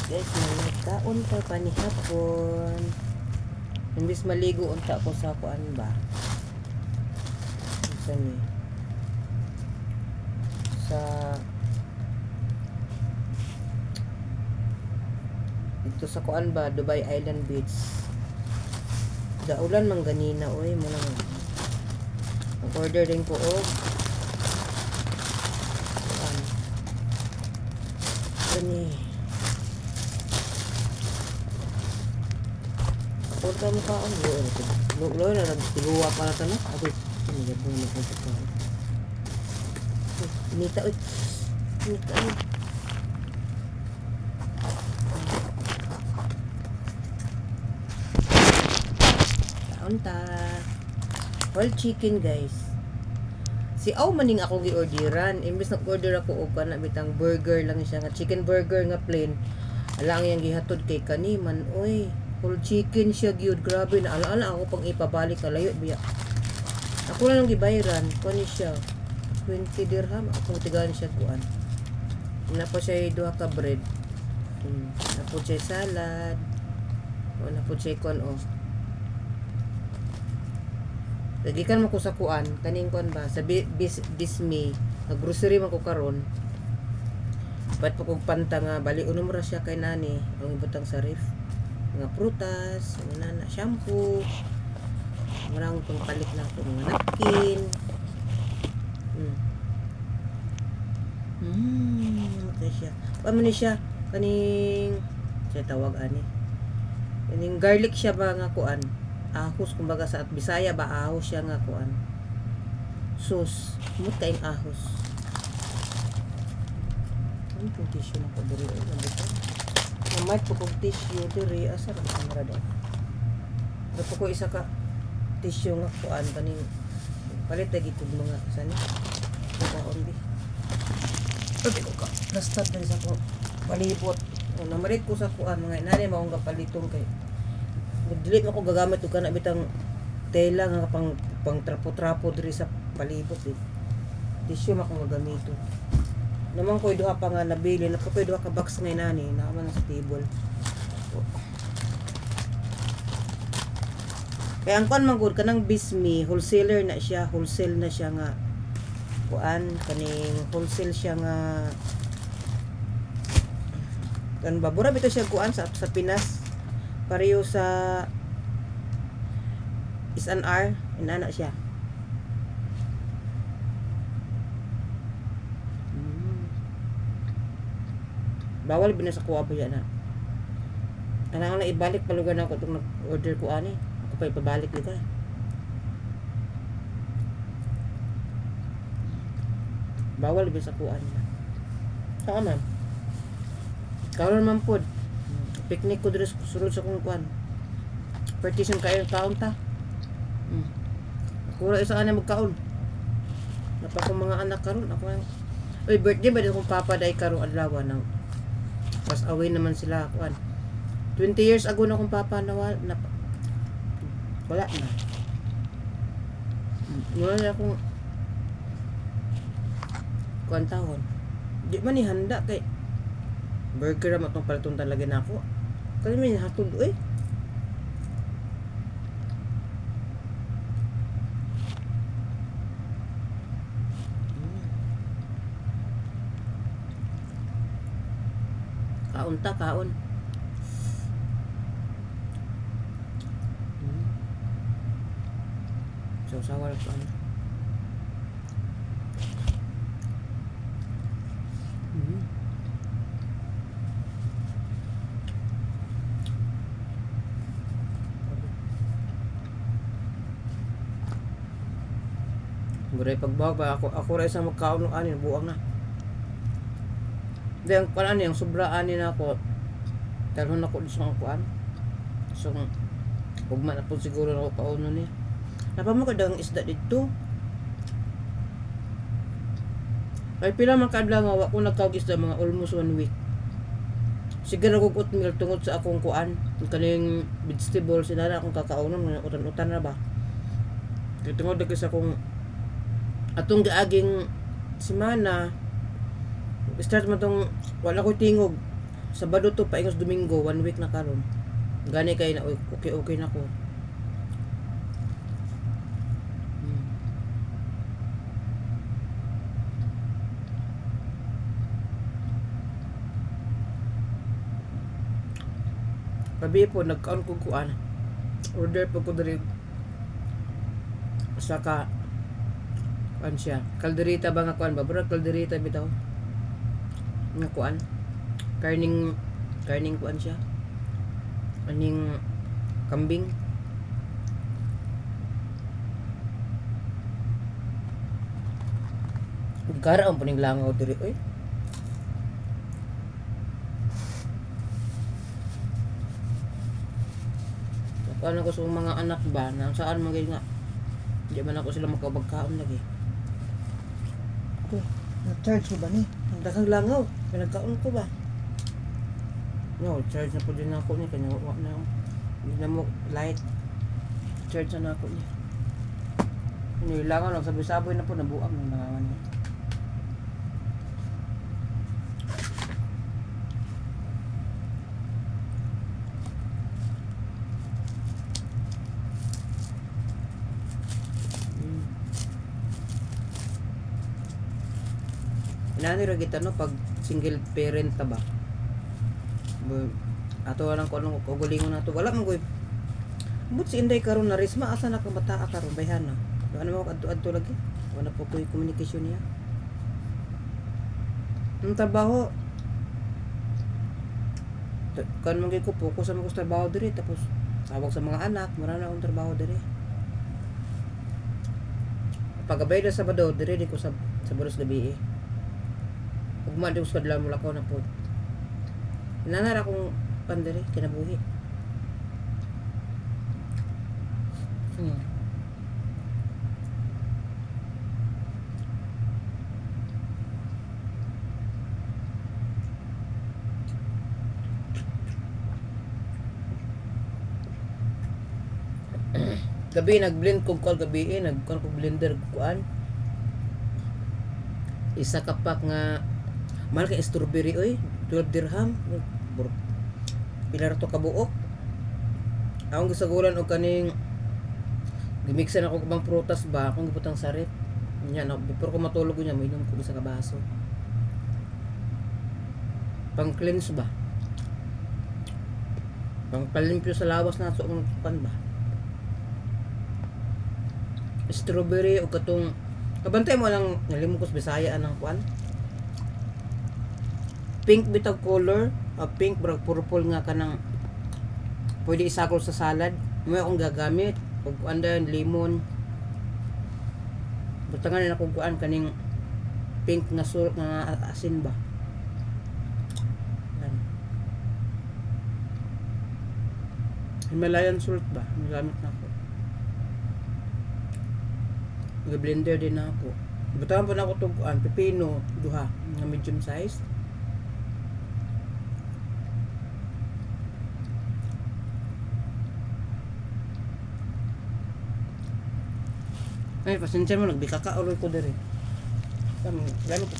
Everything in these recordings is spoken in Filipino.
Guys, nagkaon pa panihapon. Imbis maligo unta ko sa kuan ba. Sa ni. Sa dito sa kuan ba, Dubai Island Beach. Daulan man ganina oy mo nang order din ko og kuan. Kani Porta mo ka ang lo na nagtuluwa para tanong. Ako, hindi po mo ko ito. Nita, uy. Nita, uy. Taon ta. Whole chicken, guys. Si Aw maning ako gi-orderan. Imbes nag-order ako og kana bitang burger lang siya nga chicken burger nga plain. Alang yang gihatod kay kaniman, oy. Whole chicken siya gyud, grabe na ala ako pang ipabalik kalayo biya. Ako lang gibayaran kani siya 20 dirham, ako tigaan siya kuan. Napo siya duha ka bread. Napo siya salad. O napo siya kon o. Lagikan mo ko sa kuan, kaning kuan ba sa Bismi, nag grocery man ko karon. Ba't pa kong panta nga bali unom ra siya kay nani ang ibutang sa ref. Mga prutas, mga shampoo, marang pang palit na ako, mga napkin. Ano siya? Paano ni siya? Kaning, siya tawag ani. Kaning garlic siya ba nga kuan? Ahos, kumbaga sa at Bisaya ba, ahos siya nga kuan. Sus, mut kaing ahos. Ano yung tissue na ko diri? Ano ba ito? Namay po kong tissue diri asa ra kamera daw. Dapo ko isa ka tissue nga kuan kaning palit lagi tug mga sani. Ito only. Pwede ko ka nastat diri sa ko palibot. Namarit ko sa kuan mga inani mao nga palitong kay delete ako gagamit og kana bitang tela nga pang trapo-trapo diri sa palibot eh. Tissue man ko gagamito. Naman ko duha pa nga nabili, napo ko duha ka box nga inani, naman sa table. Kaya ang kuan man gud kanang Bismi, wholesaler na siya, wholesale na siya nga kuan kaning wholesale siya nga kan babura bito siya kuan sa Pinas. Pareho sa S&R, inana siya. Bawal binasa ko ba yan na. Kailangan na ibalik palugan ako itong nag-order ko ani. Ako pa ipabalik dito. Bawal binasa ko ani. Saan man? Karon man pod. Picnic ko dito sulod sa kong kuan. Partition kayo taon ta. Ako ra isa ana magkaon. Napa ko mga anak karon ako yung oy birthday ba dito kong papa day karong adlaw nang pas away naman sila kuan 20 years ago na akong papa na wala na wala na akong kuan taon di man ni handa kay burger ra matong palitong talaga na ako kasi may hatod eh kaon ta kaon. So sawal ko ano. Guray pagbawag ba ako ra isang magkaon ng anin buang na. Then kuan yung sobraan ni nako. Talon ako sa kuan. So ugma na po siguro ako kauno ni. Napamo ka dang isda dito. Ay pila man kadlaw nga wa ko nagkaog isda mga almost 1 week. Siguro ko oatmeal tungod sa akong kuan, kaning vegetables sinara akong kakaunon nga utan-utan ra ba. Tungod dagis akong atong giaging semana start man tong wala ko tingog Sabado to paingos Domingo, 1 week na karon. Gani kay na okay na ko. Gabi po nagkaon ko kuan. Order po ko diri sa ka kuan siya. Kalderita ba nga kuan ba? Bro, kalderita bitaw. Nga kuan. Karning kuan siya. Aning kambing. Gara ang puning langaw diri oy. Paano ko sa mga anak ba? Nang saan man nga? Di man ako sila makabagkaon lagi. Okay. Na-charge ko ba ni? Ang dakang langaw. Pinagkaon ko ba? No, charge na po din ako niya. Kanya wak na. Hindi na mo light. Charge na ako niya. Nilangaw lang. Sabi-saboy na po. Nabuang ng langawan niya. Inani ra kita no pag single parent ta ba. Ato lang ko anong kugulingon nato. Wala man koy. But si Inday karon na risma asa na kabata karon bayhan na. Ano mo adto lagi? Wala po koy communication niya. Ang trabaho kan mo ko focus sa mga trabaho diri tapos tawag sa mga anak, marana akong trabaho diri. Pagabay na Sabado diri di ko sa Baros gabi eh. Ugma di ko sa kadlaw mula ko na po. Nanara akong pandiri, kinabuhi. Gabi nag-blend ko gabi nagkuan ko blender kuan. Isa ka pack nga mahal kay strawberry oy, 12 dirham. Pila ra to ka buok. Akong gisagulan og kaning gimiksan ako kubang prutas ba, akong giputang sarit. Nya na before ko matulog niya, mainom ko sa kabaso. Pang cleanse ba? Pang palimpyo sa lawas na so pan ba? Strawberry o katong kabantay mo lang nalimukos Bisaya anang kuan. Pink bitag color, pink brag purple nga kanang pwede isakol sa salad. Mo akong gagamit og andan lemon. Butangan na akong kuan kaning pink nga salt nga asin ba. Yan. Himalayan salt ba? Nagamit na ako. Nag-blender din ako. Butangan pa na ako itong kuan, pepino, duha, nga medium size. Ay, pasensya mo, nagbikaka uloy ko diri. Lalo ko,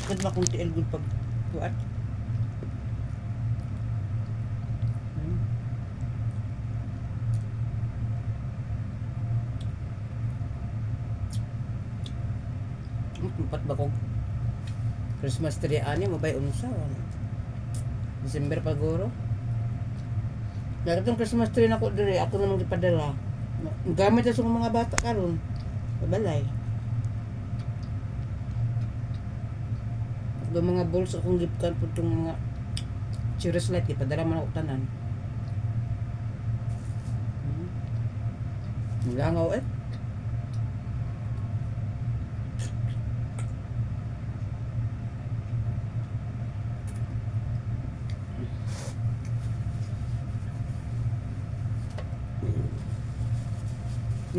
kahit ba kung tiil good pag kuan. Empat ba kong Christmas tree ani mabay unsa December paguro. Dapat tong Christmas tree nako diri ako namang gipadala. Gamit sa mga bata karon. Balay. Do mga balls akong gipkan pud tong mga cheers light gipadala man ako tanan. Langaw eh.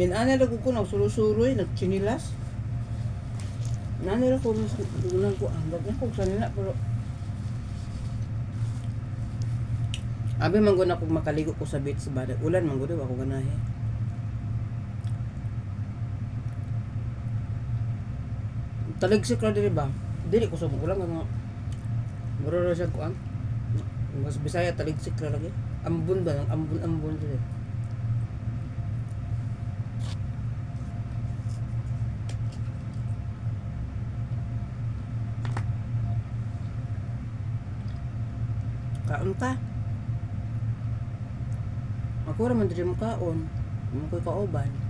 Yan ana ra ko na sulusuroy nagchinilas. Nani ra ko nang ko ambag ko sa nila pero abi man gud ako makaligo ko sa beach ba. Ulan man gud ako ganahe. Talag si Claude ba? Dili ko sa ulan nga muro ra siya ko ang Mas Bisaya taligsik ra lagi. Ambon ba? Ang ambon sila. Kaon ta. Ako raman diri mo kaon. Mo ko'y kauban.